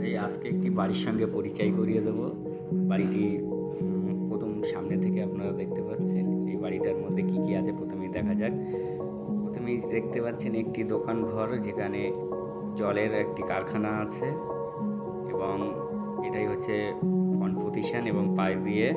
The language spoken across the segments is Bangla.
এই আজকে একটি বাড়ির সঙ্গে পরিচয় করিয়ে দেবো। বাড়িটি প্রথম সামনে থেকে আপনারা দেখতে পাচ্ছেন। এই বাড়িটার মধ্যে কি কি আছে প্রথমেই দেখা যাক। প্রথমেই দেখতে পাচ্ছেন একটি দোকান ঘর, যেখানে জলের একটি কারখানা আছে এবং এটাই হচ্ছে ফ্রন্ট পজিশন এবং পাশ দিয়ে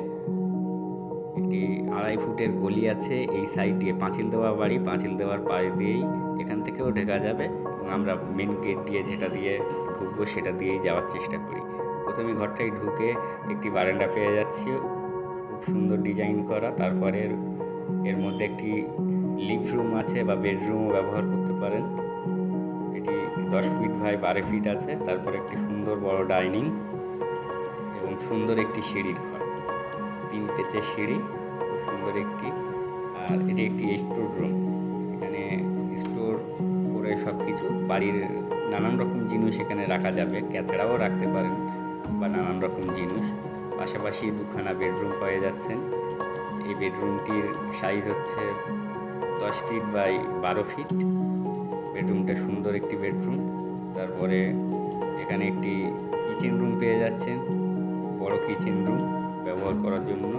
একটি 2.5 ফুটের গলি আছে। এই সাইড দিয়ে পাঁচিল দেওয়া বাড়ি, পাঁচিল দেওয়ার পাশ দিয়েই এখান থেকেও ঢোকা যাবে এবং আমরা মেন গেট দিয়ে যেটা দিয়ে ঢুকবো সেটা দিয়েই যাওয়ার চেষ্টা করি। প্রথমে ঘরটায় ঢুকে একটি বারান্দা পেয়ে যাচ্ছি, খুব সুন্দর ডিজাইন করা। তারপরে এর মধ্যে একটি লিভ রুম আছে বা বেডরুমও ব্যবহার করতে পারেন। এটি 10 ফিট বাই 12 ফিট আছে। তারপর একটি সুন্দর বড় ডাইনিং এবং সুন্দর একটি সিঁড়ির ঘর, 3 পেচের সিঁড়ি, খুব সুন্দর একটি। আর এটি একটি স্টোর রুম, এখানে স্টোর করে সব কিছু বাড়ির নানান রকম জিনিস এখানে রাখা যাবে, ক্যাচড়াও রাখতে পারেন বা নানান রকম জিনিস। পাশাপাশি দুখানা বেডরুম পেয়ে যাচ্ছেন। এই বেডরুমটির সাইজ হচ্ছে 10 ফিট বাই 12 ফিট। বেডরুমটা সুন্দর একটি বেডরুম। তারপরে এখানে একটি কিচেন রুম পেয়ে যাচ্ছেন, বড় কিচেন রুম ব্যবহার করার জন্য।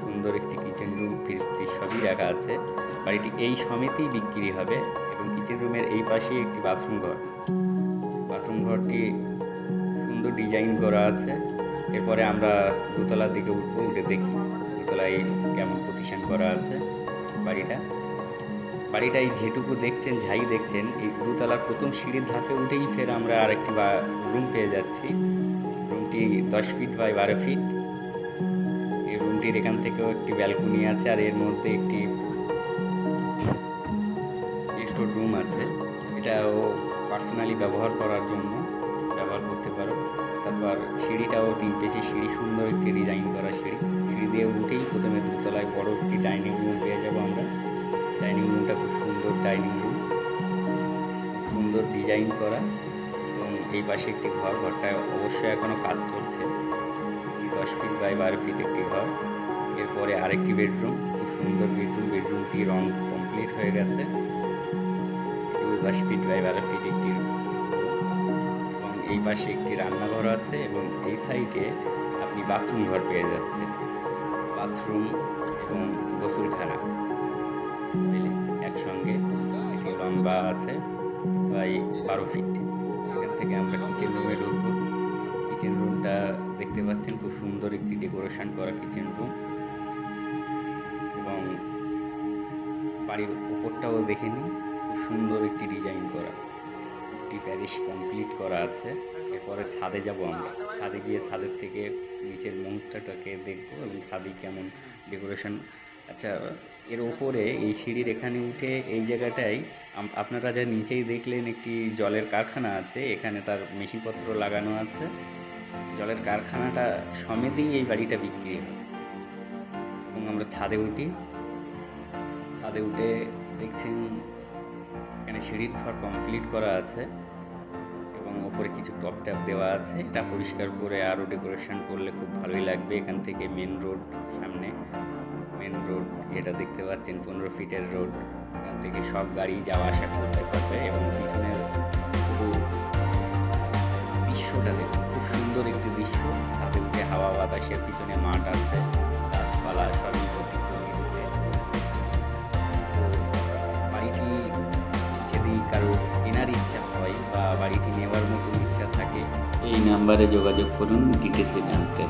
সুন্দর একটি কিচেন রুম, ফ্রিজ সবই রাখা আছে। বাড়িটি এই সমেতেই বিক্রি হবে এবং কিচেন রুমের এই পাশেই একটি বাথরুম ঘর। বাথরুম ঘরটি সুন্দর ডিজাইন করা আছে। এরপরে আমরা দোতলার দিকে উঠবো, উঠে দেখি দোতলায় কেমন পজিশন করা আছে বাড়িটাই যেটুকু দেখছেন, যাই দেখছেন, এই দোতলার প্রথম সিঁড়ির ধাপে উঠেই ফের আমরা আরেকটি রুম পেয়ে যাচ্ছি। রুমটি 10 ফিট বাই 12 ফিট। এই রুমটির এখান থেকেও একটি ব্যালকনি আছে, আর এর মধ্যে একটি স্টোর রুম আছে। এটাও পার্সোনালি ব্যবহার করার জন্য ব্যবহার করতে পারো। তারপর সিঁড়িটাও 3 পেচের সিঁড়ি, সুন্দর একটি ডিজাইন করা সিঁড়ি। সিঁড়ি দিয়ে উঠেই প্রথমে দোতলায় বড় একটি ডাইনিং রুম পেয়ে যাবো আমরা। ডাইনিং রুমটা খুব সুন্দর ডাইনিং রুম, সুন্দর ডিজাইন করা। এবং এই পাশে একটি ঘর, ঘরটায় অবশ্যই এখনও কাজ চলছে। 10 ফিট বাই 12 ফিট একটি ঘর। এরপরে আরেকটি বেডরুম, খুব সুন্দর বেডরুম। বেডরুমটি রং কমপ্লিট হয়ে গেছে। 10 ফিট বাই 12 ফিট একটি রুম এবং এই পাশে একটি রান্নাঘর আছে এবং এই সাইডে আপনি বাথরুম ঘর পেয়ে যাচ্ছেন। বাথরুম এবং গোসলখানা একসঙ্গে, একটু লম্বা আছে প্রায় 12 ফিট। এখান থেকে আমরা কিচেন রুমে ঢুকবো। কিচেন রুমটা দেখতে পাচ্ছেন, খুব সুন্দর একটি ডেকোরেশন করা কিচেন রুম এবং বাড়ির উপরটাও দেখে নিন, খুব সুন্দর একটি ডিজাইন করা, একটি প্যারিশ কমপ্লিট করা আছে। এরপরে ছাদে যাব আমরা। ছাদে গিয়ে ছাদের থেকে নিচের মুহূর্তটাকে দেখবো এবং ছাদে কেমন ডেকোরেশন। আচ্ছা, এর ওপরে এই সিঁড়ির এখানে উঠে এই জায়গাটায় আপনারা যা নিচেই দেখলেন একটি জলের কারখানা আছে, এখানে তার মেশিনপত্র লাগানো আছে। জলের কারখানাটা সমেতেই এই বাড়িটা বিক্রি হয়। এবং আমরা ছাদে উঠি। ছাদে উঠে দেখছেন এখানে সিঁড়ির ঘর কমপ্লিট করা আছে এবং ওপরে কিছু টপ ট্যাপ দেওয়া আছে। এটা পরিষ্কার করে আরও ডেকোরেশন করলে খুব ভালোই লাগবে। এখান থেকে মেন রোড, সামনে মেন রোড যেটা দেখতে পাচ্ছেন, 15 ফিটের রোড। এখান থেকে সব গাড়ি যাওয়া আসা করতে পারবে এবং পিছনের পুরো দৃশ্যটা দেখুন, খুব সুন্দর একটি দৃশ্য। ছাদে উঠে হাওয়া বাতাসের পিছনে মাঠ আছে, গাছপালা সবই প্রতিফলিত। তো বাড়িটি যদি কারো কেনার ইচ্ছা হয় বা বাড়িটি নেওয়ার মতো ইচ্ছা থাকে, এই নাম্বারে যোগাযোগ করুন ডিটেলসে জানতে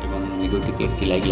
এবং ভিডিওটিকে একটি লাইক